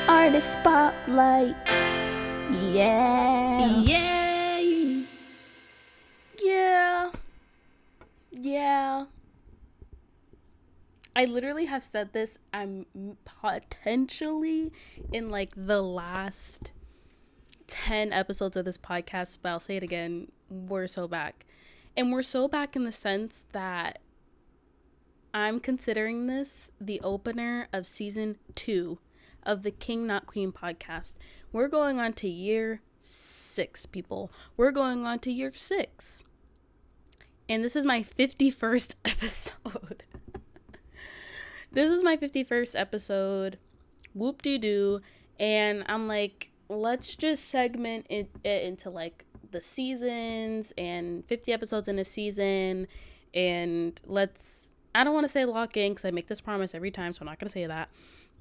Artist Spotlight. Yeah. Yay! Yeah. I literally have said this, I'm potentially in like the last 10 episodes of this podcast, but I'll say it again, we're so back. And we're so back in the sense that I'm considering this the opener of season 2 of the King Not Queen podcast. We're going on to year 6, people. We're going on to year 6. And this is my 51st episode. This is my 51st episode. Whoop-de-doo. And I'm like, let's just segment it into like the seasons and 50 episodes in a season. And I don't want to say lock in because I make this promise every time, so I'm not going to say that.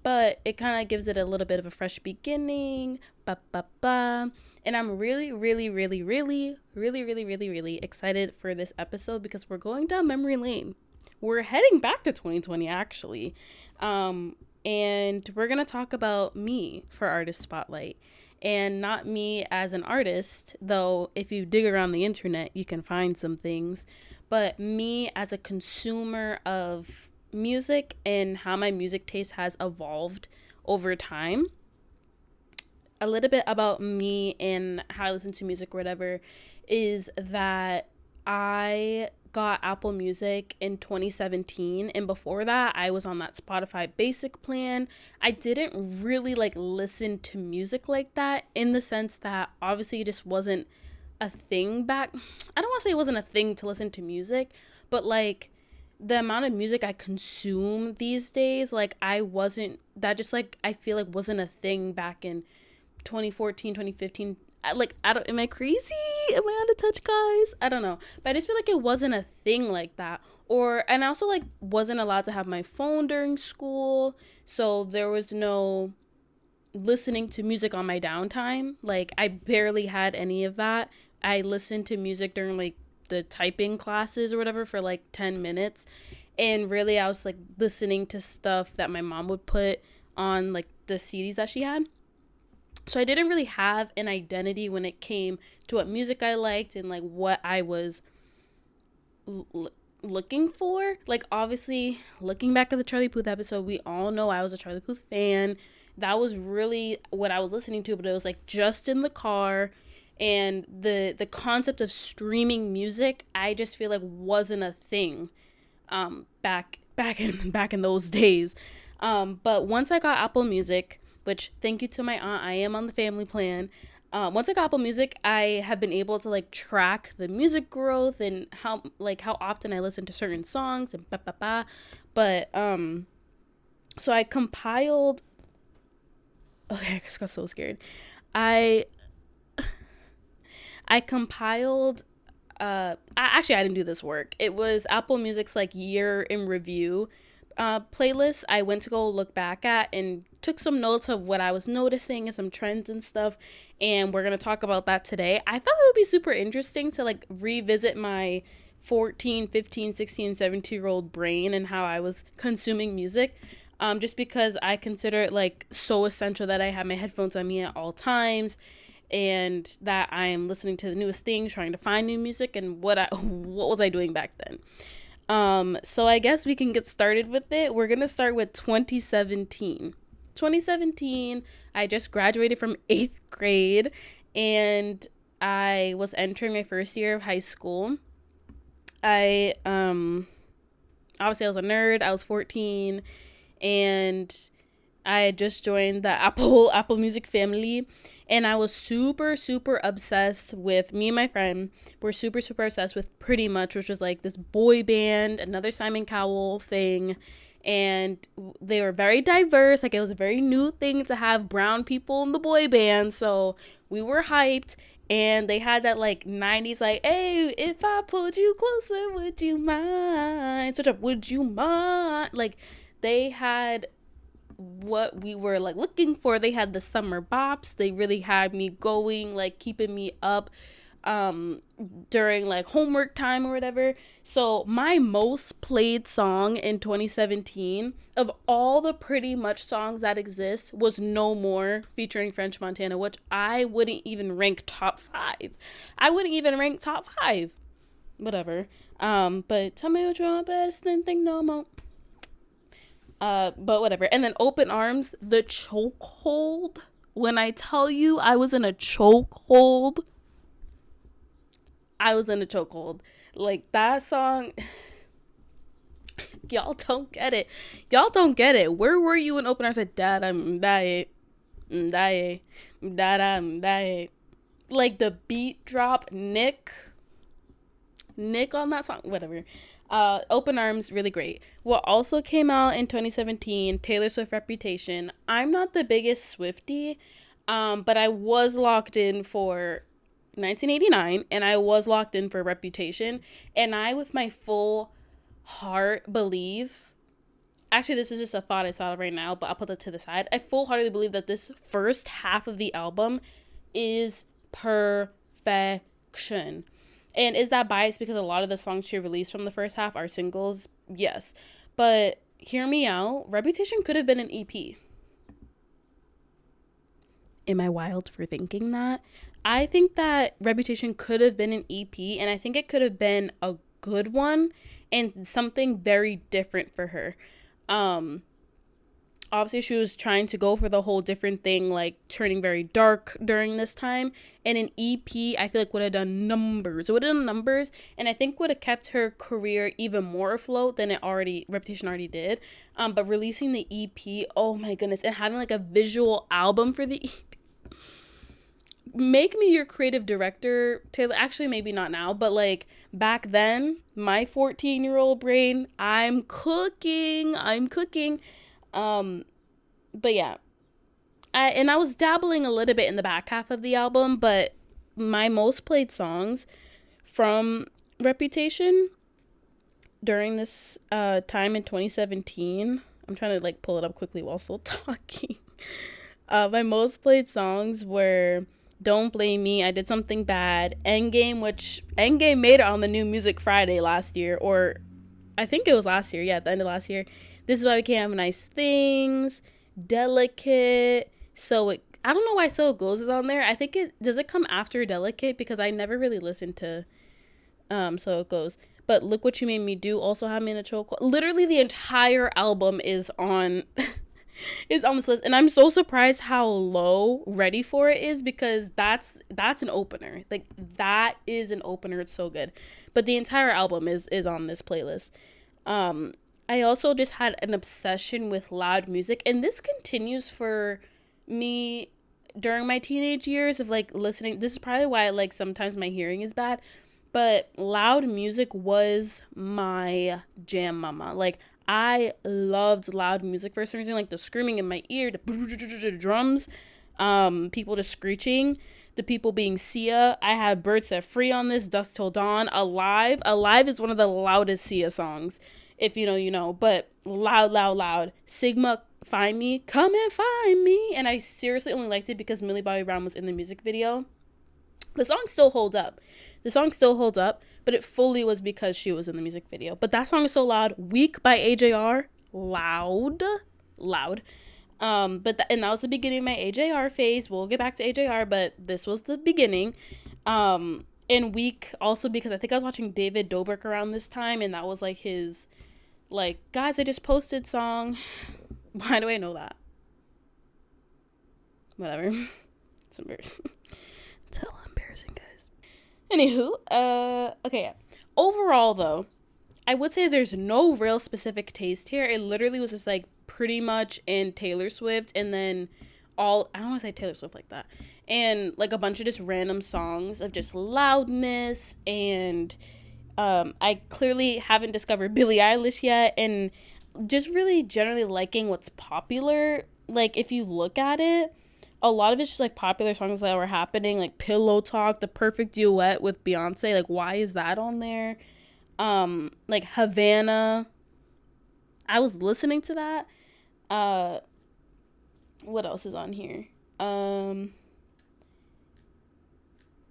But it kind of gives it a little bit of a fresh beginning. And I'm really excited for this episode because we're going down memory lane. We're heading back to 2020, actually. And we're going to talk about me for Artist Spotlight. And not me as an artist, though if you dig around the internet, you can find some things. But me as a consumer of music and how my music taste has evolved over time. A little bit about me and how I listen to music or whatever is that I got Apple Music in 2017, and before that I was on that Spotify basic plan. I didn't really like listen to music like that, in the sense that obviously it just wasn't a thing back. I don't want to say it wasn't a thing to listen to music, but like the amount of music I consume these days, like I feel like wasn't a thing back in 2014, 2015. Am I crazy? Am I out of touch, guys? I don't know. But I just feel like it wasn't a thing like that. And I also like wasn't allowed to have my phone during school. So there was no listening to music on my downtime. Like I barely had any of that. I listened to music during like the typing classes or whatever for like 10 minutes. And really I was like listening to stuff that my mom would put on like the CDs that she had. So I didn't really have an identity when it came to what music I liked and like what I was looking for. Like obviously looking back at the Charlie Puth episode, we all know I was a Charlie Puth fan. That was really what I was listening to, but it was like just in the car. And the concept of streaming music, I just feel like wasn't a thing back in those days. But once I got Apple Music, which thank you to my aunt, I am on the family plan. Once I got Apple Music, I have been able to like track the music growth and how often I listen to certain songs and But so I compiled. Okay, I just got so scared. I compiled. I didn't do this work. It was Apple Music's like year in review playlist. I went to go look back at and took some notes of what I was noticing and some trends and stuff, and we're gonna talk about that today. I thought it would be super interesting to like revisit my 14, 15, 16, 17-year-old brain and how I was consuming music, just because I consider it like so essential that I have my headphones on me at all times and that I'm listening to the newest things, trying to find new music, and what was I doing back then. So I guess we can get started with it. We're gonna start with 2017. 2017, I just graduated from 8th grade and I was entering my first year of high school. I obviously I was a nerd. I was 14 and I had just joined the Apple Music family, and I was super obsessed with, me and my friend were super obsessed with Pretty Much, which was like this boy band, another Simon Cowell thing. And they were very diverse. Like it was a very new thing to have brown people in the boy band. So we were hyped. And they had that like 90s like, hey, if I pulled you closer, would you mind? Switch up, would you mind? Like they had what we were like looking for. They had the summer bops. They really had me going, like keeping me up. during like homework time or whatever. So my most played song in 2017 of all the pretty much songs that exist was No More featuring French Montana, which I wouldn't even rank top 5. I wouldn't even rank top 5. Whatever. But tell me what you want best, then think no more. But whatever. And then Open Arms, the chokehold. When I tell you I was in a chokehold, I was in a chokehold. Like, that song, y'all don't get it. Y'all don't get it. Where were you in Open Arms? Like, Dad, I'm dying. Dad, I'm dying. Like, the beat drop, Nick on that song, whatever. Open Arms, really great. What also came out in 2017, Taylor Swift Reputation. I'm not the biggest Swiftie, but I was locked in for 1989, and I was locked in for Reputation, and I, with my full heart, believe, actually, this is just a thought I thought of right now, but I'll put that to the side. I full-heartedly believe that this first half of the album is perfection. And is that biased because a lot of the songs she released from the first half are singles? Yes. But hear me out. Reputation could have been an EP. Am I wild for thinking that? I think that Reputation could have been an EP, and I think it could have been a good one and something very different for her. Obviously she was trying to go for the whole different thing, like turning very dark during this time. And an EP, I feel like would have done numbers. It would have done numbers, and I think would have kept her career even more afloat than Reputation already did. But releasing the EP, oh my goodness, and having like a visual album for the EP. Make me your creative director, Taylor. Actually, maybe not now, but like back then, my 14-year-old brain, I'm cooking. But yeah, I was dabbling a little bit in the back half of the album, but my most played songs from Reputation during this time in 2017, I'm trying to like pull it up quickly while still talking. My most played songs were Don't Blame Me, I Did Something Bad, Endgame, which Endgame made it on the New Music Friday last year, or I think it was last year, at the end of last year. This Is Why We Can't Have Nice Things, Delicate, I don't know why So It Goes is on there. I think does it come after Delicate, because I never really listened to So It Goes. But Look What You Made Me Do also had me in a chokehold. Literally the entire album is on is on this list, and I'm so surprised how low Ready For It is, because that's an opener. Like, that is an opener. It's so good. But the entire album is on this playlist. I also just had an obsession with loud music, and this continues for me during my teenage years of like listening. This is probably why like sometimes my hearing is bad, but loud music was my jam, mama. Like, I loved loud music for some reason, like the screaming in my ear, the drums, people just screeching, the people being Sia. I had Birds Set Free on this, Dusk Till Dawn, Alive is one of the loudest Sia songs. If you know, you know. But loud. Sigma, Find Me, Come and Find Me. And I seriously only liked it because Millie Bobby Brown was in the music video. The song still holds up, but it fully was because she was in the music video. But that song is so loud. Weak by AJR, loud. And that was the beginning of my AJR phase. We'll get back to AJR, but this was the beginning. And Weak also because I think I was watching David Dobrik around this time, and that was like his, like, guys, I just posted song. Why do I know that? Whatever. It's embarrassing. It's hella embarrassing, guys. Anywho, okay, yeah. Overall, though, I would say there's no real specific taste here. It literally was just, like, pretty much in Taylor Swift, and then I don't want to say Taylor Swift like that, and, like, a bunch of just random songs of just loudness, and, I clearly haven't discovered Billie Eilish yet, and just really generally liking what's popular. Like, if you look at it, a lot of it's just like popular songs that were happening, like Pillow Talk, The Perfect Duet with Beyonce. Like, why is that on there? Like Havana. I was listening to that. What else is on here?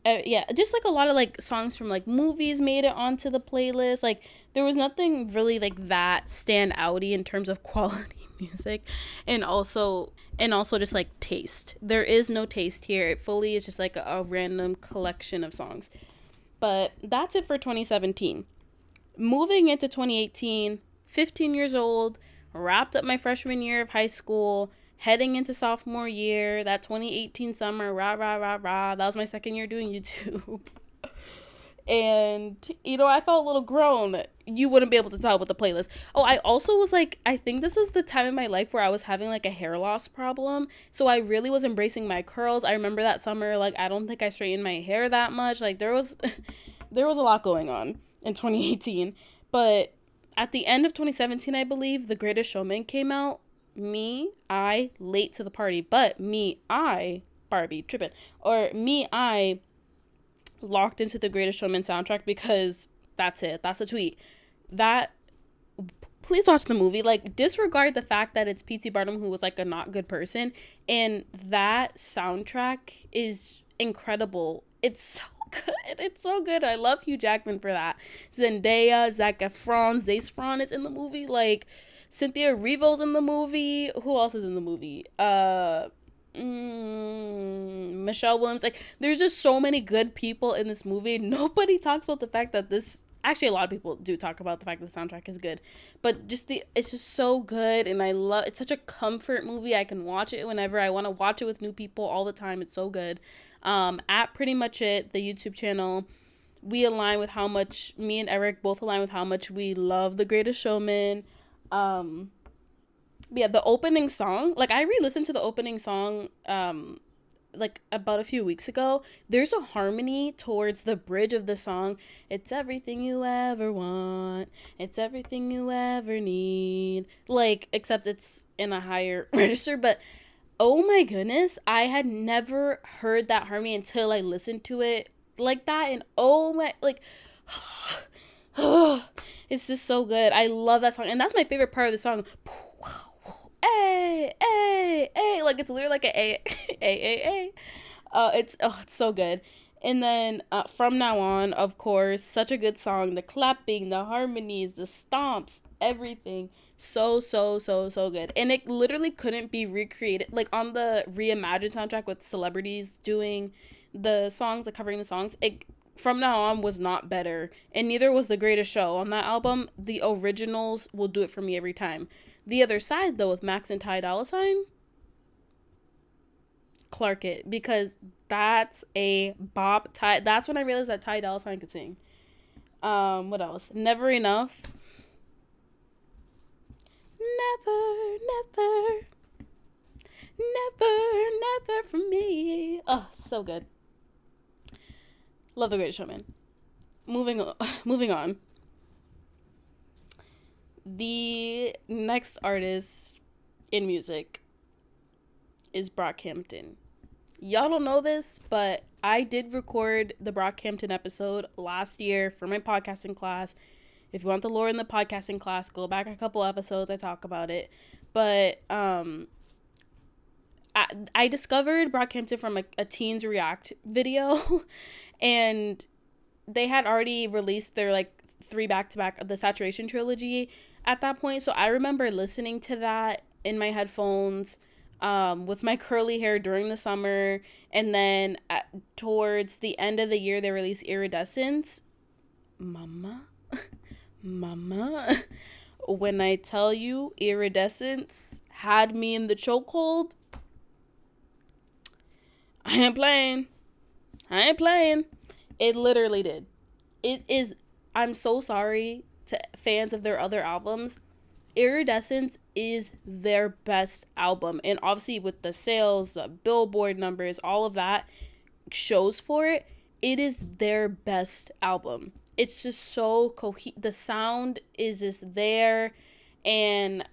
Yeah, just like a lot of like songs from like movies made it onto the playlist. Like there was nothing really like that stand outy in terms of quality music, and also just like taste. There is no taste here. It fully is just like a random collection of songs. But that's it for 2017. Moving into 2018, 15 years old, wrapped up my freshman year of high school, heading into sophomore year, that 2018 summer, rah, rah, rah, rah. That was my second year doing YouTube. And, I felt a little grown. You wouldn't be able to tell with the playlist. Oh, I also was like, I think this was the time in my life where I was having like a hair loss problem. So I really was embracing my curls. I remember that summer, like, I don't think I straightened my hair that much. Like, there was a lot going on in 2018. But at the end of 2017, I believe, The Greatest Showman came out. Late to the party, but Barbie, tripping. Or I locked into the Greatest Showman soundtrack because that's it. That's a tweet. That, please watch the movie. Like, disregard the fact that it's P.T. Barnum, who was like a not good person, and that soundtrack is incredible. It's so good. It's so good. I love Hugh Jackman for that. Zendaya, Zac Efron, Zac Efron is in the movie. Like, Cynthia Erivo's in the movie. Who else is in the movie? Michelle Williams. Like, there's just so many good people in this movie. Nobody talks about the fact that actually a lot of people do talk about the fact that the soundtrack is good, but it's just so good, and it's such a comfort movie. I can watch it whenever I want to watch it with new people all the time. It's so good. At Pretty Much It, the YouTube channel, we align with how much, me and Eric both align with how much we love The Greatest Showman. Yeah, the opening song, like, I re-listened to the opening song like about a few weeks ago. There's a harmony towards the bridge of the song. It's everything you ever want, it's everything you ever need, like, except it's in a higher register. But oh my goodness, I had never heard that harmony until I listened to it like that, and oh my, like, it's just so good. I love that song, and that's my favorite part of the song. A, A, A, like, it's literally like a A. It's so good. And then From Now On, of course, such a good song. The clapping, the harmonies, the stomps, everything. So good. And it literally couldn't be recreated. Like, on the reimagined soundtrack with celebrities doing the songs, like covering the songs, From Now On was not better. And neither was The Greatest Show. On that album, the originals will do it for me every time. The Other Side, though, with Max and Ty Dolla $ign, Clark It, because that's a bop. That's when I realized that Ty Dolla $ign could sing. What else? Never Enough. Never for me. Oh, so good. Love The Greatest Showman. Moving on. The next artist in music is Brockhampton. Y'all don't know this, but I did record the Brockhampton episode last year for my podcasting class. If you want the lore in the podcasting class, go back a couple episodes. I talk about it. But I discovered Brockhampton from a Teens React video, and they had already released their like 3 back-to-back of the Saturation trilogy at that point. So I remember listening to that in my headphones with my curly hair during the summer. And then towards the end of the year, they released Iridescence. Mama, when I tell you Iridescence had me in the chokehold, I ain't playing. It literally did. It is, I'm so sorry to fans of their other albums. Iridescence is their best album. And obviously with the sales, the Billboard numbers, all of that shows for it. It is their best album. It's just so the sound is just there. And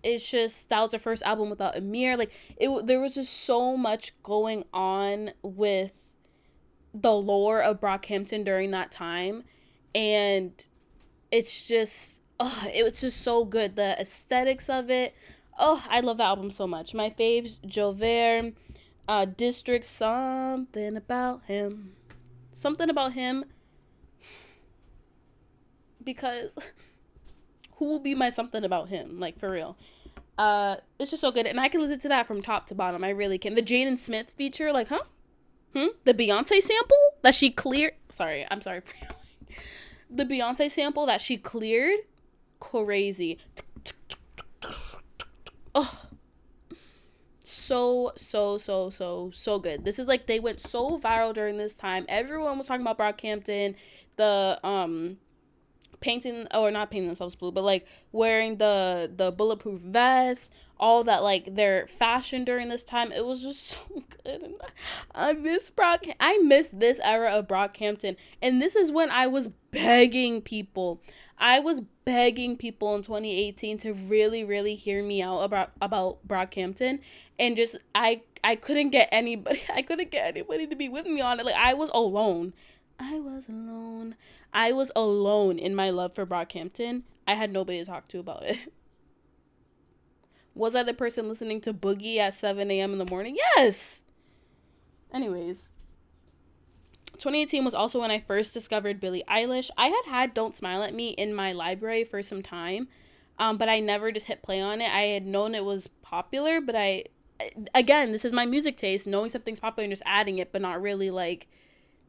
it's just, that was their first album without Amir. Like, there was just so much going on with the lore of Brockhampton during that time. And it's just, it was just so good. The aesthetics of it. I love that album so much. My faves, Jover, District, Something About Him. something about him, because who will be my something about him? Like, for real. It's just so good. And I can listen to that from top to bottom. I really can. The Jaden Smith feature, like, huh? The Beyonce sample that she cleared. I'm sorry. The Beyonce sample that she cleared. Crazy. Oh. So good. This is like, they went so viral during this time. Everyone was talking about Brockhampton. The, not painting themselves blue, but like wearing the bulletproof vest, all that, like their fashion during this time. It was just so good. And I miss this era of Brockhampton. And this is when I was begging people in 2018 to really, really hear me out about Brockhampton. And just I couldn't get anybody to be with me on it. Like, I was alone in my love for Brockhampton. I had nobody to talk to about it. Was I the person listening to Boogie at 7 a.m. in the morning? Yes! Anyways, 2018 was also when I first discovered Billie Eilish. I had Don't Smile at Me in my library for some time, but I never just hit play on it. I had known it was popular, but again, this is my music taste, knowing something's popular and just adding it, but not really, like,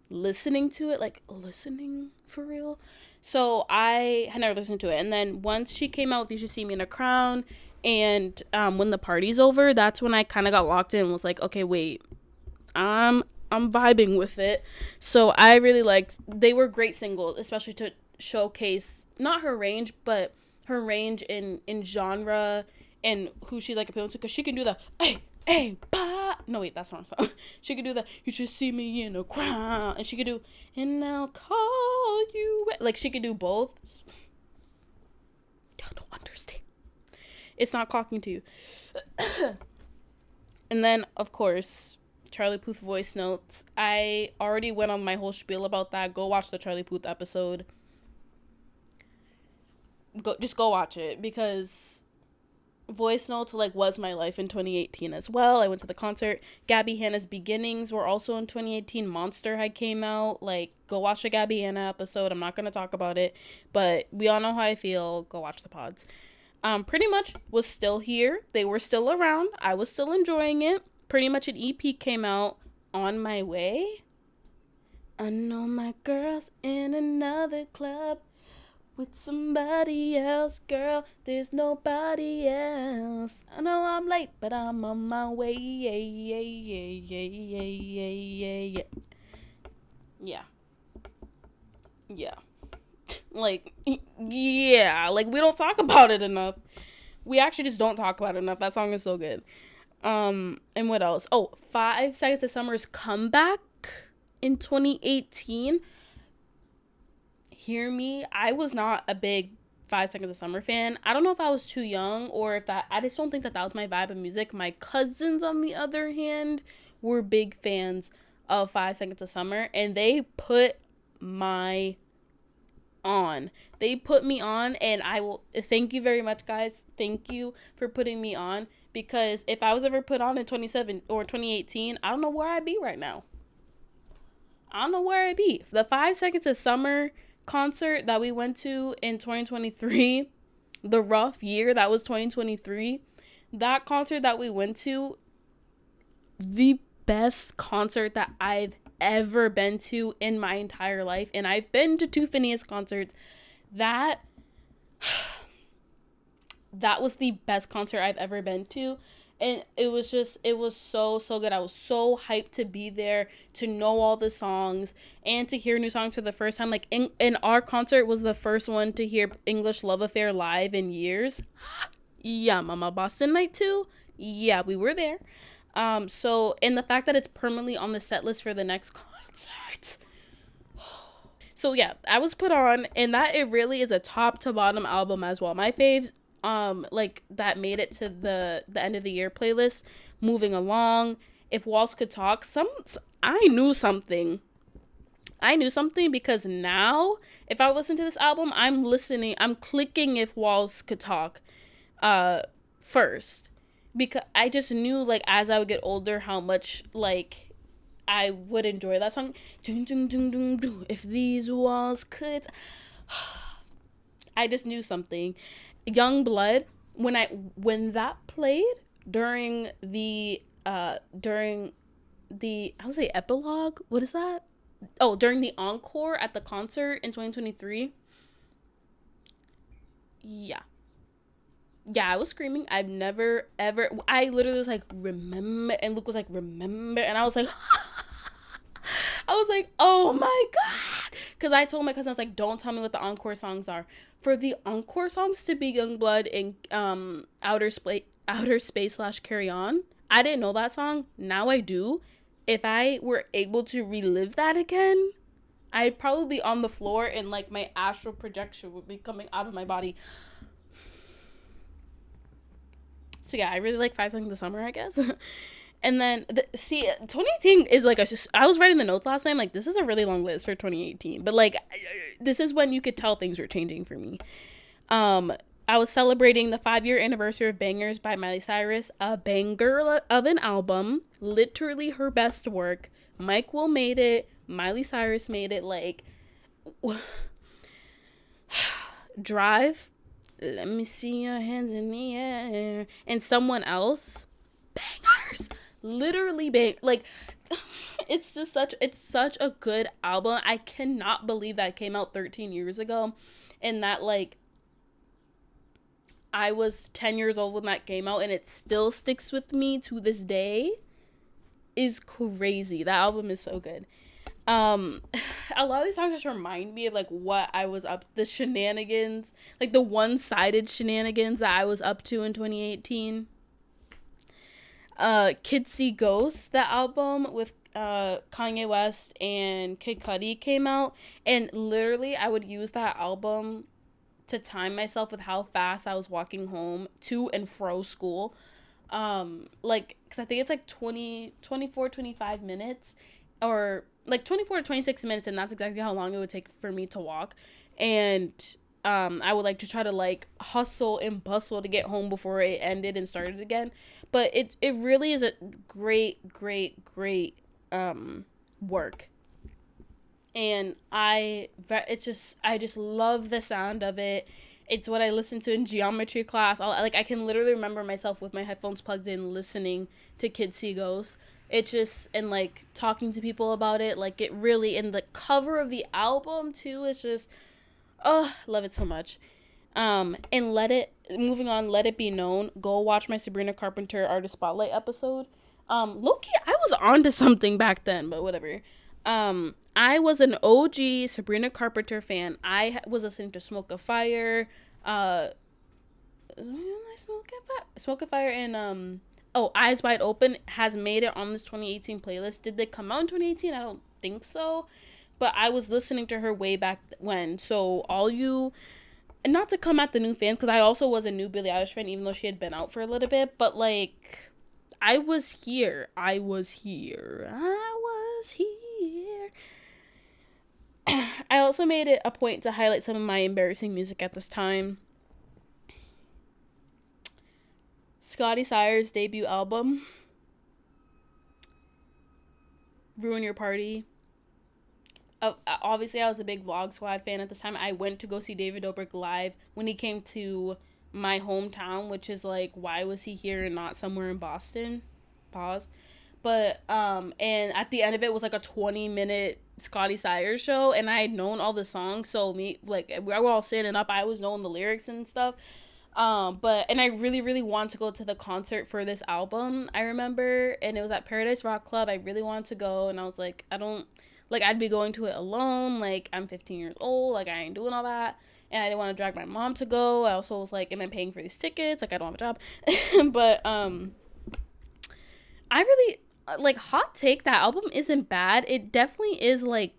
listening to it, like listening for real. So I had never listened to it. And then once she came out with You Should See Me in a Crown, and When the Party's Over, that's when I kind of got locked in and was like, okay, wait, I'm vibing with it. So I really liked, they were great singles, especially to showcase not her range, but her range in genre and who she's like appealing to, because she can do the hey, bah. No, wait, that's not a song. She could do the You Should See Me in a Crown. And she could do And I'll Call You. Like, she could do both. Y'all don't understand. It's not talking to you. And then, of course, Charlie Puth voice notes. I already went on my whole spiel about that. Go watch the Charlie Puth episode. Just go watch it, because voice notes, like, was my life in 2018 as well. I went to the concert. Gabby Hanna's Beginnings were also in 2018. Monster had came out. Like, go watch the Gabby Hanna episode. I'm not going to talk about it, but we all know how I feel. Go watch the pods. Pretty Much was still here. They were still around. I was still enjoying it. Pretty Much an EP came out. On My Way. I know my girl's in another club with somebody else, girl. There's nobody else. I know I'm late, but I'm on my way. Yeah. Like, yeah. Like, we don't talk about it enough. We actually just don't talk about it enough. That song is so good. And what else? Oh, 5 Seconds of Summer's comeback in 2018. Hear me, I was not a big 5 Seconds of Summer fan. I don't know if I was too young or if I just don't think that was my vibe of music. My cousins, on the other hand, were big fans of 5 Seconds of Summer, and they put me on, and I will thank you very much, guys. Thank you for putting me on, because if I was ever put on in 2018, I don't know where I'd be right now. The 5 Seconds of Summer concert that we went to in 2023, the rough year that was 2023, that concert that we went to, the best concert that I've ever been to in my entire life. And I've been to 2 Phineas concerts. That was the best concert I've ever been to. And it was so good. I was so hyped to be there, to know all the songs, and to hear new songs for the first time. Like, in our concert was the first one to hear English Love Affair live in years. Yeah, Mama, Boston Night too. Yeah, we were there. So, and the fact that it's permanently on the set list for the next concert. So yeah, I was put on, and that it really is a top to bottom album as well. My faves, like, that made it to the end of the year playlist, Moving Along, If Walls Could Talk. I knew something, because now if I listen to this album, I'm clicking If Walls Could Talk first, because I just knew, like, as I would get older, how much, like, I would enjoy that song. Dun, dun, dun, dun, dun. If these walls could, I just knew something. Young Blood, when that played during the I would say epilogue. What is that? Oh, during the encore at the concert in 2023. Yeah. Yeah, I was screaming. I've never ever. I literally was like, remember, and Luke was like, remember, and I was like, I was like, oh my god, because I told my cousin, I was like, don't tell me what the encore songs are. For the encore songs to be Youngblood and outer space slash Carry On. I didn't know that song. Now I do. If I were able to relive that again, I'd probably be on the floor and like my astral projection would be coming out of my body. So yeah, I really like Five Seconds of Summer, I guess. And then, 2018 is like, I was writing the notes last time, like, this is a really long list for 2018. But, like, this is when you could tell things were changing for me. I was celebrating the 5-year anniversary of Bangers by Miley Cyrus, a banger of an album, literally her best work. Mike Will made it, Miley Cyrus made it, like, Drive, let me see your hands in the air, and Someone Else, bangers, literally like, it's such a good album. I cannot believe that came out 13 years ago, and that, like, I was 10 years old when that came out, and it still sticks with me to this day, is crazy. That album is so good. A lot of these songs just remind me of, like, what I was up, the shenanigans, like, the one-sided shenanigans that I was up to in 2018. Kids See Ghosts, that album with Kanye West and Kid Cudi came out, and literally I would use that album to time myself with how fast I was walking home to and fro school. Like, because I think it's like 24, 25 minutes, or like 24 to 26 minutes, and that's exactly how long it would take for me to walk. And I would like to try to like hustle and bustle to get home before it ended and started again. But it really is a great work. And I just love the sound of it. It's what I listen to in geometry class. I can literally remember myself with my headphones plugged in listening to Kids See Ghosts. It's just, and like talking to people about it, like it really, and the cover of the album too, is just, oh, love it so much. And moving on, Let It Be Known. Go watch my Sabrina Carpenter Artist Spotlight episode. Low-key, I was onto something back then, but whatever. I was an OG Sabrina Carpenter fan. I was listening to Smoke a Fire, Smoke a Fire, and Eyes Wide Open has made it on this 2018 playlist. Did they come out in 2018? I don't think so, but I was listening to her way back when. So all you, and not to come at the new fans, because I also was a new Billie Eilish fan, even though she had been out for a little bit, but like, I was here. I also made it a point to highlight some of my embarrassing music at this time. Scotty Sires' debut album, Ruin Your Party. Obviously, I was a big Vlog Squad fan at this time. I went to go see David Dobrik live when he came to my hometown, which is like, why was he here and not somewhere in Boston? Pause. But and at the end of it was like a 20-minute Scotty Sires show, and I had known all the songs, so we were all standing up, I was knowing the lyrics and stuff. And I really, really wanted to go to the concert for this album, I remember, and it was at Paradise Rock Club. I really wanted to go, and I was like, I'd be going to it alone, like, I'm 15 years old, like, I ain't doing all that, and I didn't want to drag my mom to go. I also was like, am I paying for these tickets? Like, I don't have a job. But, I really, like, hot take, that album isn't bad. It definitely is, like,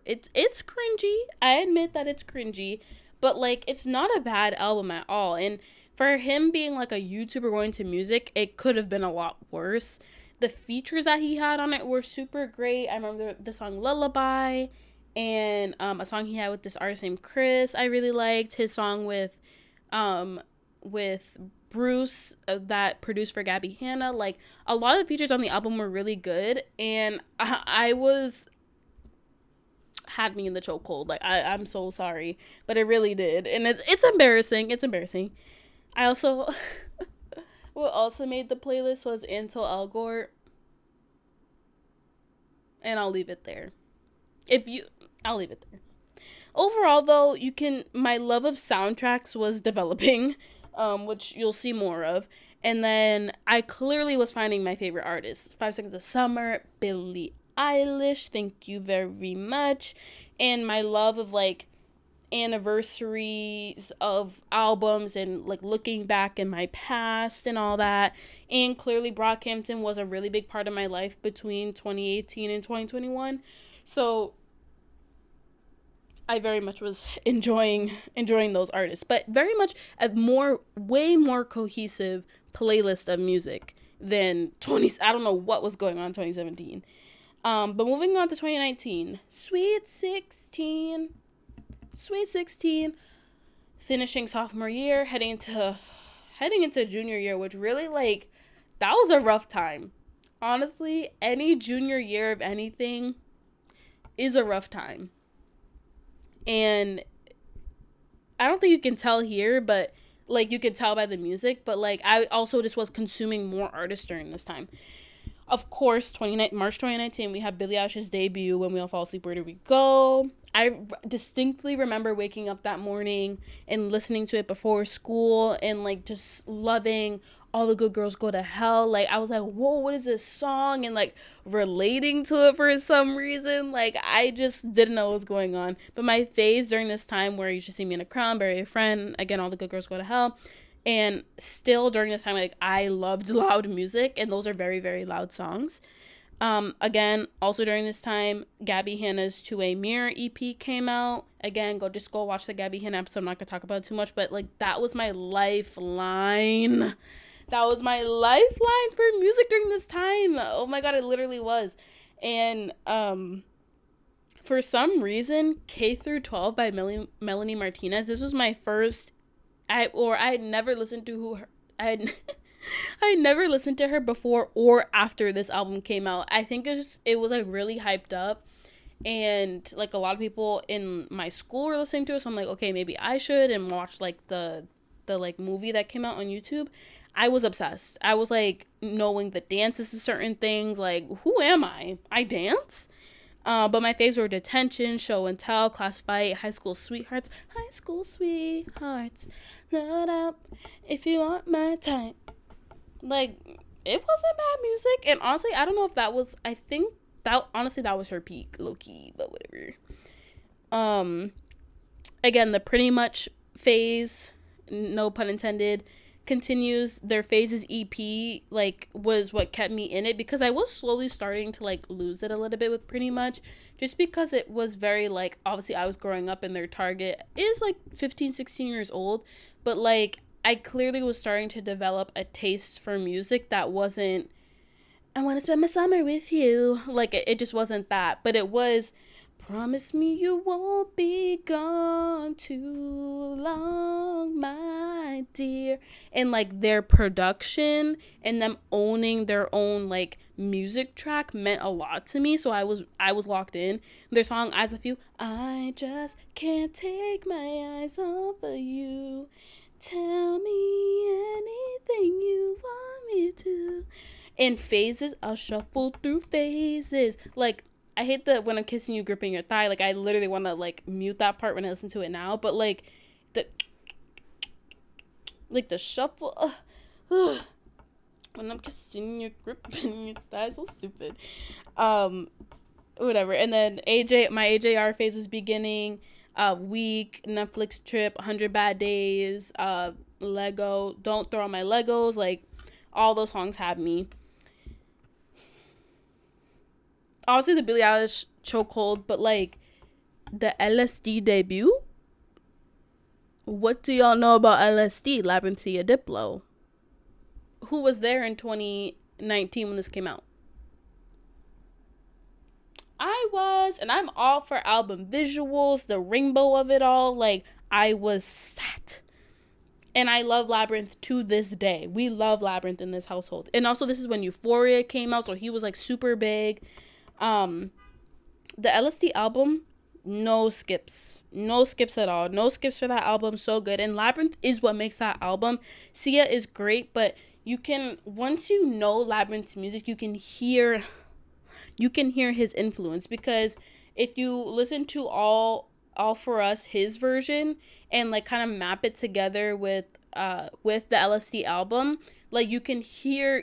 it's cringy. I admit that it's cringy, but, like, it's not a bad album at all. And for him being, like, a YouTuber going to music, it could have been a lot worse. The features that he had on it were super great. I remember the song Lullaby, and a song he had with this artist named Chris I really liked. His song with Bruce that produced for Gabby Hanna. Like, a lot of the features on the album were really good, and I was had me in the chokehold. Like, I'm so sorry, but it really did, and it's embarrassing. It's embarrassing. I also what also made the playlist was Ansel Elgort, and I'll leave it there. I'll leave it there. Overall, though, my love of soundtracks was developing, which you'll see more of. And then I clearly was finding my favorite artists. 5 Seconds of Summer, Billie Eilish, thank you very much. And my love of, like, anniversaries of albums and, like, looking back in my past and all that. And clearly Brockhampton was a really big part of my life between 2018 and 2021. So I very much was enjoying those artists, but very much a way more cohesive playlist of music than I don't know what was going on in 2017. But moving on to 2019, Sweet 16, finishing sophomore year, heading into junior year, which really, like, that was a rough time. Honestly, any junior year of anything is a rough time. And I don't think you can tell here, but, like, you could tell by the music, but, like, I also just was consuming more artists during this time. Of course, March 2019, we had Billie Eilish's debut, When We All Fall Asleep, Where Do We Go? I distinctly remember waking up that morning and listening to it before school and, like, just loving All the Good Girls Go to Hell. Like, I was like, whoa, what is this song? And, like, relating to it for some reason. Like, I just didn't know what was going on. But my phase during this time where You Should See Me in a Crown, Bury a Friend, again, All the Good Girls Go to Hell. And still during this time, like, I loved loud music, and those are very, very loud songs. Again, also during this time, Gabby Hanna's To a Mirror EP came out. Again, go watch the Gabby Hanna episode. I'm not gonna talk about it too much, but, like, that was my lifeline. That was my lifeline for music during this time. Oh my god, it literally was. And for some reason, K through 12 by Melanie Martinez. This was my first. I had never listened to I never listened to her before or after this album came out. I think it was like really hyped up, and, like, a lot of people in my school were listening to it, so I'm like, okay, maybe I should, and watch, like, the like movie that came out on YouTube. I was obsessed. I was, like, knowing the dances to certain things. Like, who am I? I dance? But my faves were Detention, Show and Tell, Class Fight, High School Sweethearts, Not up if you want my time. Like, it wasn't bad music. And honestly, I don't know if that was, I think that was her peak, low-key, but whatever. Again, the Pretty Much phase, no pun intended, continues. Their Phases EP, like, was what kept me in it, because I was slowly starting to, like, lose it a little bit with Pretty Much, just because it was very, like, obviously I was growing up and their target is, like, 15, 16 years old, but, like, I clearly was starting to develop a taste for music that wasn't, I want to spend my summer with you. Like, it just wasn't that, but it was, promise me you won't be gone too long, my dear. And, like, their production and them owning their own, like, music track meant a lot to me. So I was locked in. Their song Eyes of You, I just can't take my eyes off of you. Tell me anything you want me to. And Phases, I'll shuffle through phases. Like, I hate the when I'm kissing you, gripping your thigh. Like, I literally want to, like, mute that part when I listen to it now. But, like, the shuffle. When I'm kissing you, gripping your thigh. So stupid. Whatever. And then my AJR phase is beginning. Week, Netflix Trip, 100 Bad Days, Lego, Don't Throw Out My Legos. Like, all those songs had me. Obviously, the Billie Eilish chokehold, but, like, the LSD debut? What do y'all know about LSD? Labyrinthia Diplo. Who was there in 2019 when this came out? I was, and I'm all for album visuals, the rainbow of it all. Like, I was set. And I love Labyrinth to this day. We love Labyrinth in this household. And also this is when Euphoria came out, so he was like super big. The LSD album, no skips. No skips at all. No skips for that album. So good. And Labyrinth is what makes that album. Sia is great, but you can, once you know Labyrinth's music, you can hear his influence, because if you listen to all for us, his version, and like kind of map it together with the LSD album, like you can hear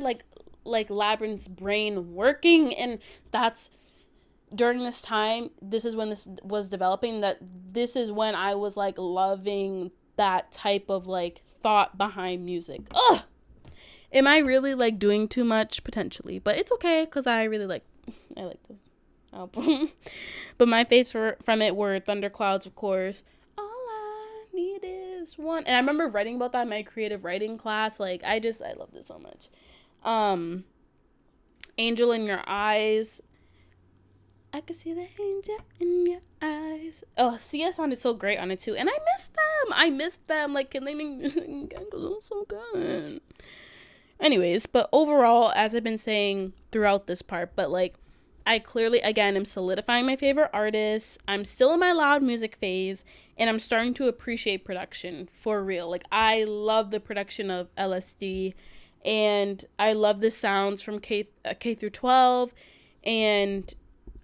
like Labyrinth's brain working. And that's during this time, this is when this was developing, that this is when I was like loving that type of like thought behind music. Ugh, am I really like doing too much? Potentially, but it's okay, because I like this album. But my faves from it were Thunderclouds, of course. All I need is one. And I remember writing about that in my creative writing class. Like I love this so much. Angel in Your Eyes. I could see the angel in your eyes. Oh, Sia sounded so great on it too. And I missed them. Like, can they make music again? Because I'm so good. Anyways, but overall, as I've been saying throughout this part, but like, I clearly, again, am solidifying my favorite artists. I'm still in my loud music phase, and I'm starting to appreciate production for real. Like, I love the production of LSD, and I love the sounds from K through 12, and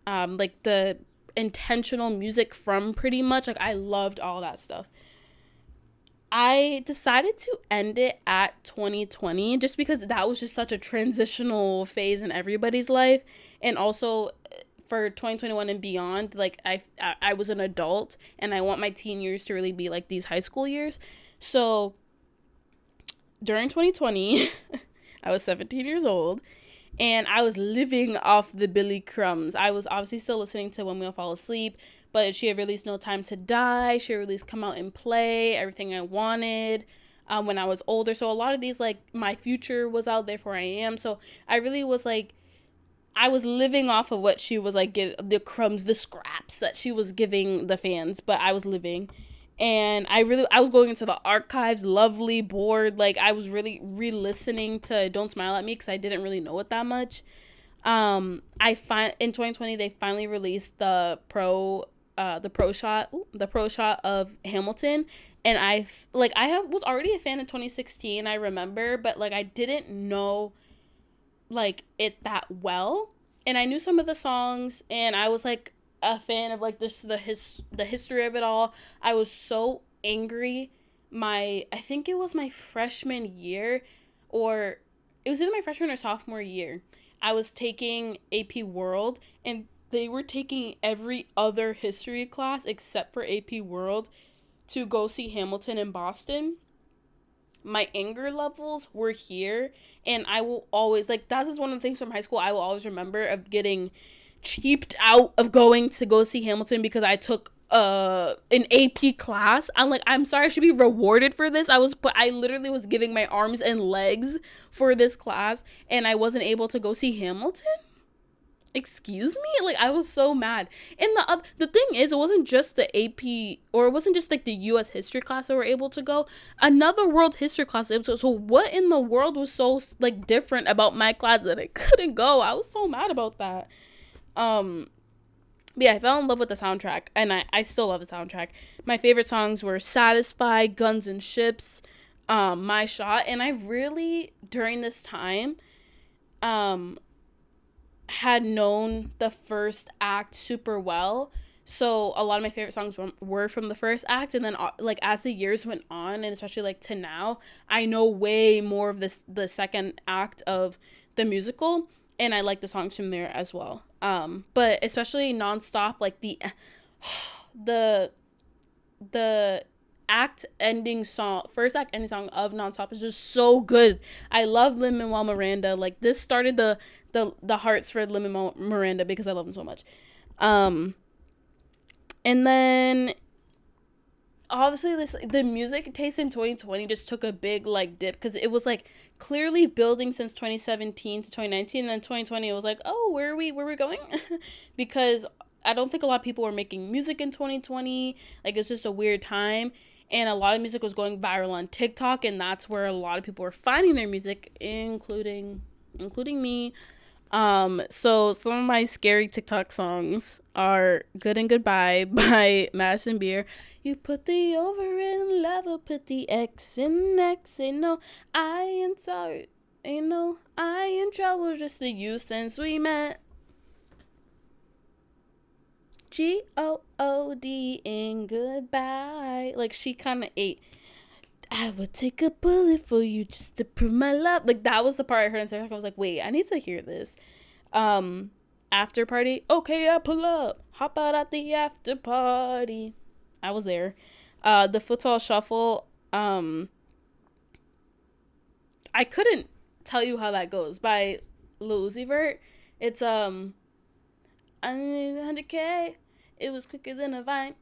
like the intentional music from Pretty Much. Like, I loved all that stuff. I decided to end it at 2020 just because that was just such a transitional phase in everybody's life. And also for 2021 and beyond, like I was an adult, and I want my teen years to really be like these high school years. So during 2020, I was 17 years old, and I was living off the Billy Crumbs. I was obviously still listening to When We All Fall Asleep, but she had released No Time to Die. She had released Come Out and Play, Everything I Wanted, when I was older. So a lot of these, like, My Future was out, Therefore I Am. So I really was, like, I was living off of what she was, like, the crumbs, the scraps that she was giving the fans. But I was living. And I was going into the archives, lovely, bored. Like, I was really re-listening to Don't Smile at Me because I didn't really know it that much. In 2020, they finally released the pro shot of Hamilton. And I was already a fan in 2016, I remember, but like I didn't know like it that well. And I knew some of the songs, and I was like a fan of like just the history of it all. I was so angry I think it was my freshman year, or it was either my freshman or sophomore year. I was taking AP World, and they were taking every other history class except for AP World to go see Hamilton in Boston. My anger levels were here, and I will always, like, that is one of the things from high school I will always remember, of getting cheaped out of going to go see Hamilton because I took an AP class. I'm like, I'm sorry, I should be rewarded for this. I literally was giving my arms and legs for this class, and I wasn't able to go see Hamilton. Excuse me? Like, I was so mad. And the thing is, it wasn't just the AP, or it wasn't just like the US history class that were able to go. Another world history class was able to. So what in the world was so like different about my class that I couldn't go? I was so mad about that. Yeah, I fell in love with the soundtrack, and I still love the soundtrack. My favorite songs were Satisfy, Guns and Ships, My Shot, and I really, during this time, had known the first act super well. So a lot of my favorite songs were from the first act, and then like as the years went on, and especially like to now, I know way more of the second act of the musical, and I like the songs from there as well. But especially Nonstop, like the act ending song, first act ending song of Nonstop is just so good. I love Lin-Manuel Miranda. Like, this started the hearts for Lin-Manuel Miranda because I love him so much. And then obviously the music taste in 2020 just took a big like dip, because it was like clearly building since 2017 to 2019, and then 2020 it was like, oh, where are we going? Because I don't think a lot of people were making music in 2020. Like, it's just a weird time. and a lot of music was going viral on TikTok, and that's where a lot of people were finding their music, including me. So some of my scary TikTok songs are Good and Goodbye by Madison Beer. You put the over in love, or put the X in X. Ain't no I in sorry, ain't no I in trouble, just the you since we met. GOOD in goodbye. Like, she kind of ate. I would take a bullet for you just to prove my love. Like, that was the part I heard in TikTok. I was like, wait, I need to hear this. After party. Okay, I pull up. Hop out at the after party. I was there. The futsal shuffle. I couldn't tell you how that goes by Lil Uzi Vert. It's I need 100K. It was quicker than a vine.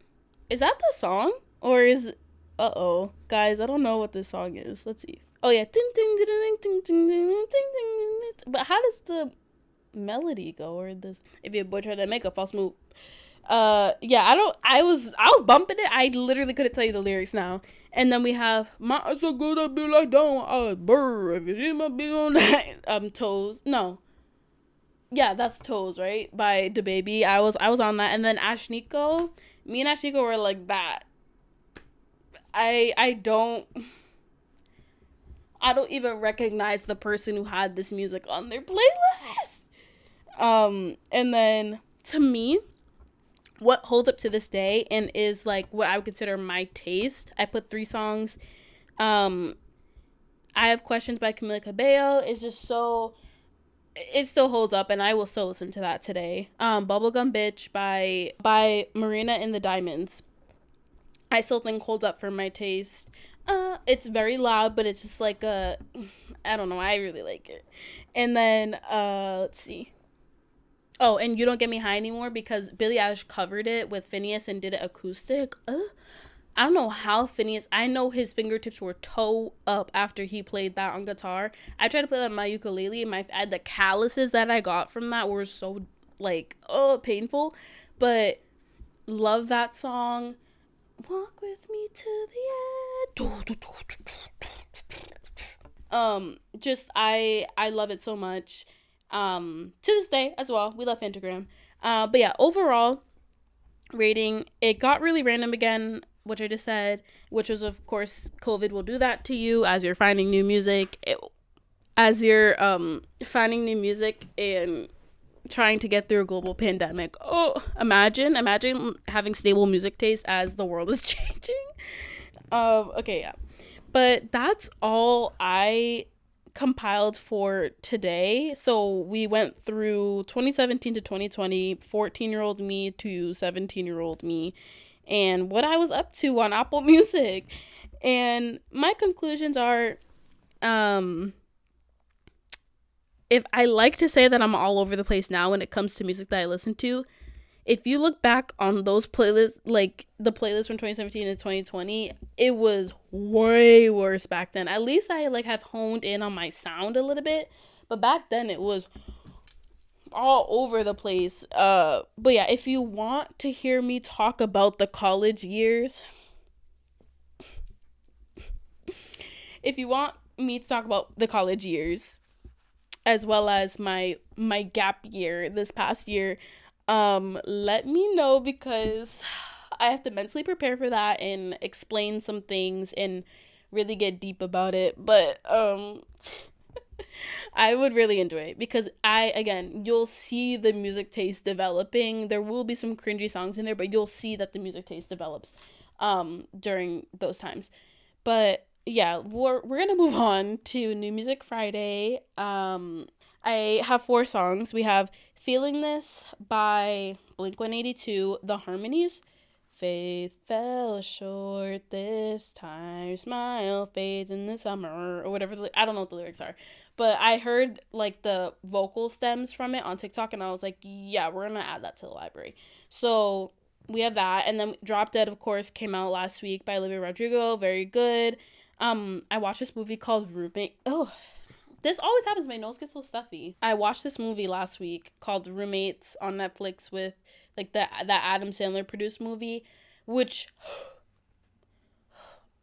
Is that the song? Or is uh-oh. Guys, I don't know what this song is. Let's see. Oh yeah. But how does the melody go, or this if your boy tried to make a false move? Yeah, I was bumping it. I literally couldn't tell you the lyrics now. And then we have my eyes so good I be like down I burr if you see my big on that toes. No. Yeah, that's Toes, right? By DaBaby. I was on that. And then Ashniko, me and Ashniko were like that. I don't even recognize the person who had this music on their playlist. And then to me, what holds up to this day and is like what I would consider my taste, I put 3 songs. I Have Questions by Camila Cabello. It's just so, it still holds up, and I will still listen to that today. Bubblegum Bitch by Marina and the Diamonds. I still think holds up for my taste. It's very loud, but it's just like I don't know, I really like it. And then let's see. Oh, and You Don't Get Me High Anymore, because Billie Eilish covered it with Phineas and did it acoustic. I don't know how Phineas, I know his fingertips were toe up after he played that on guitar. I tried to play that on my ukulele, and the calluses that I got from that were so, like, painful. But love that song. Walk with me to the end. Just, I love it so much. To this day as well. We love Phantogram. But yeah, overall rating, it got really random again, which I just said, which was, of course, COVID will do that to you as you're finding new music. Finding new music and trying to get through a global pandemic. Oh, imagine having stable music taste as the world is changing. Okay, yeah. But that's all I compiled for today. So we went through 2017 to 2020, 14-year-old me to 17-year-old me, and what I was up to on Apple Music. And my conclusions are, if I like to say that I'm all over the place now when it comes to music that I listen to, if you look back on those playlists, like the playlist from 2017 to 2020, it was way worse back then. At least I have honed in on my sound a little bit, but back then it was all over the place. But yeah, if you want to hear me talk about the college years, if you want me to talk about the college years, as well as my gap year this past year, let me know, because I have to mentally prepare for that and explain some things and really get deep about it. But I would really enjoy it, because you'll see the music taste developing. There will be some cringy songs in there, but you'll see that the music taste develops during those times. But yeah, we're gonna move on to New Music Friday. I have 4 songs. We have Feeling This by Blink-182, The Harmonies. Faith fell short this time, smile fades in the summer, or whatever. I don't know what the lyrics are, but I heard like the vocal stems from it on TikTok, and I was like, yeah, we're gonna add that to the library. So we have that. And then Drop Dead, of course, came out last week by Olivia Rodrigo. Very good. I watched this movie called Roommate. Oh, this always happens. My nose gets so stuffy. I watched this movie last week called Roommates on Netflix, with like that Adam Sandler produced movie, which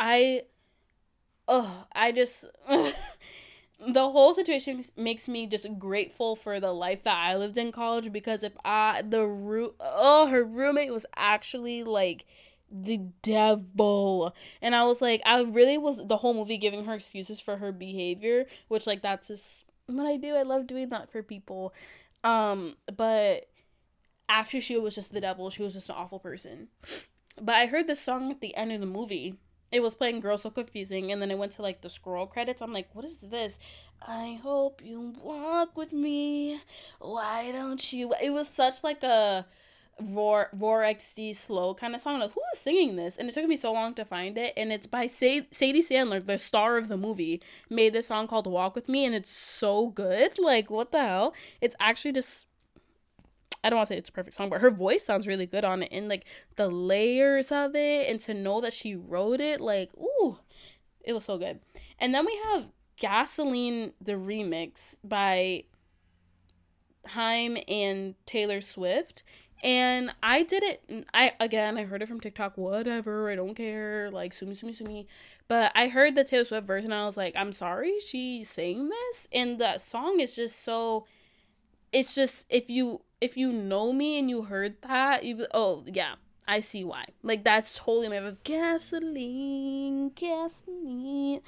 I I just the whole situation makes me just grateful for the life that I lived in college, because if I the root her roommate was actually like the devil, and I was like, I really was the whole movie giving her excuses for her behavior, which like that's just what I do. I love doing that for people. But actually she was just the devil. She was just an awful person. But I heard this song at the end of the movie. It was playing Girl So Confusing, and then it went to like the scroll credits. I'm like, what is this? I hope you walk with me. Why don't you? It was such like a Roar XD slow kind of song. Like, who was singing this? And it took me so long to find it. And it's by Sadie Sandler, the star of the movie, made this song called Walk With Me, and it's so good. Like, what the hell? It's actually just, I don't want to say it's a perfect song, but her voice sounds really good on it, and like the layers of it, and to know that she wrote it, like, ooh, it was so good. And then we have Gasoline, the remix by Haim and Taylor Swift. And I did it. I heard it from TikTok. Whatever, I don't care. Like, sue me, sue me, sue me. But I heard the Taylor Swift version, and I was like, I'm sorry, she sang this. And that song is just so. It's just, if you know me and you heard that, you, oh yeah, I see why. Like, that's totally my vibe. Gasoline, gasoline,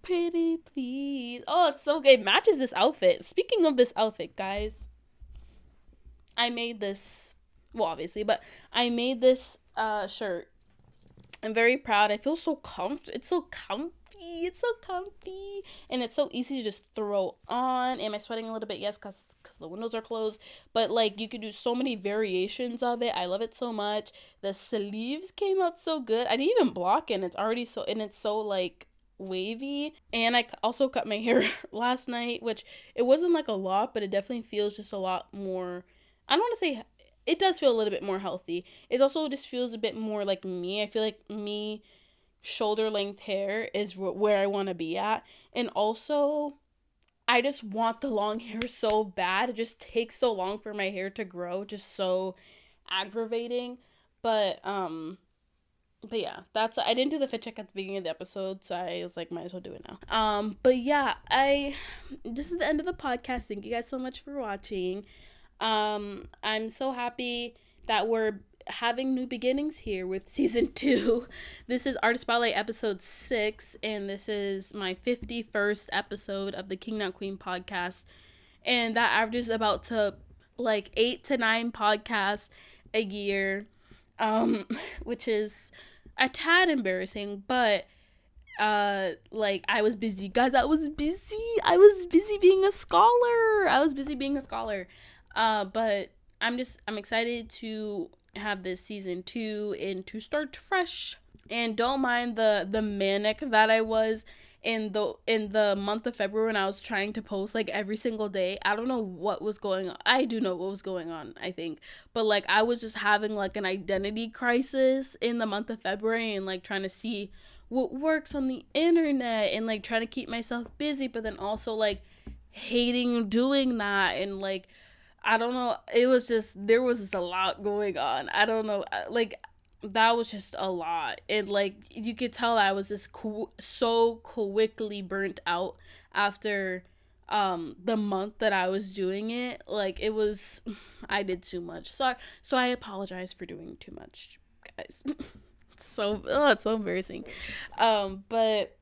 pretty please. Oh, it's so good. It matches this outfit. Speaking of this outfit, guys, I made this. Well, obviously, but I made this shirt. I'm very proud. I feel so comfortable. It's so comfy. It's so comfy, and it's so easy to just throw on. Am I sweating a little bit? Yes, because the windows are closed. But like, you could do so many variations of it. I love it so much. The sleeves came out so good. I didn't even block it. And it's already so, and it's so like wavy. And I also cut my hair last night, which it wasn't like a lot, but it definitely feels just a lot more. I don't want to say, it does feel a little bit more healthy. It also just feels a bit more like me. I feel like me, shoulder length hair is where I want to be at. And also, I just want the long hair so bad. It just takes so long for my hair to grow, just so aggravating. But yeah, that's, I didn't do the fit check at the beginning of the episode, so I was like, might as well do it now. But yeah, this is the end of the podcast. Thank you guys so much for watching. I'm so happy that we're having new beginnings here with season 2. This is Artist Spotlight episode 6, and this is my 51st episode of the King Not Queen podcast, and that averages about to like 8 to 9 podcasts a year, which is a tad embarrassing, but like, I was busy, guys. I was busy being a scholar. But I'm excited to have this season 2 and to start fresh. And don't mind the manic that I was in the month of February when I was trying to post like every single day. I don't know what was going on. I do know what was going on, I think. But like, I was just having like an identity crisis in the month of February, and like trying to see what works on the internet, and like trying to keep myself busy, but then also like hating doing that. And like, I don't know, it was just, there was just a lot going on. I don't know, like, that was just a lot. And like, you could tell I was just so quickly burnt out after the month that I was doing it. Like, it was, I did too much. So I apologize for doing too much, guys. It's so embarrassing. But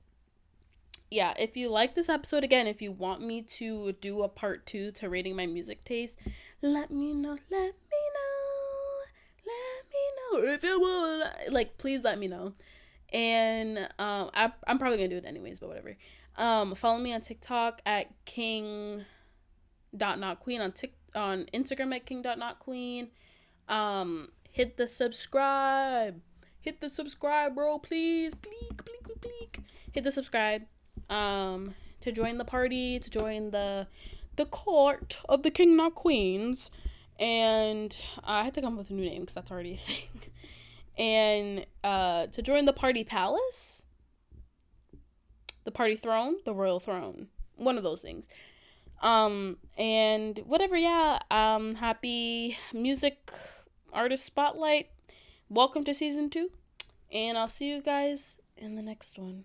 yeah, if you like this episode, again, if you want me to do a part 2 to rating my music taste, let me know. If you will, like, please let me know. And I'm probably gonna do it anyways, but whatever. Follow me on TikTok at king.notqueen, on Instagram at king.notqueen. Hit the subscribe, bro, please. Hit the subscribe to join the party, to join the court of the King Not Queens. And I had to come up with a new name because that's already a thing. And to join the party palace, the party throne, the royal throne, one of those things. And whatever, yeah. Happy music artist spotlight. Welcome to season 2, and I'll see you guys And the next one.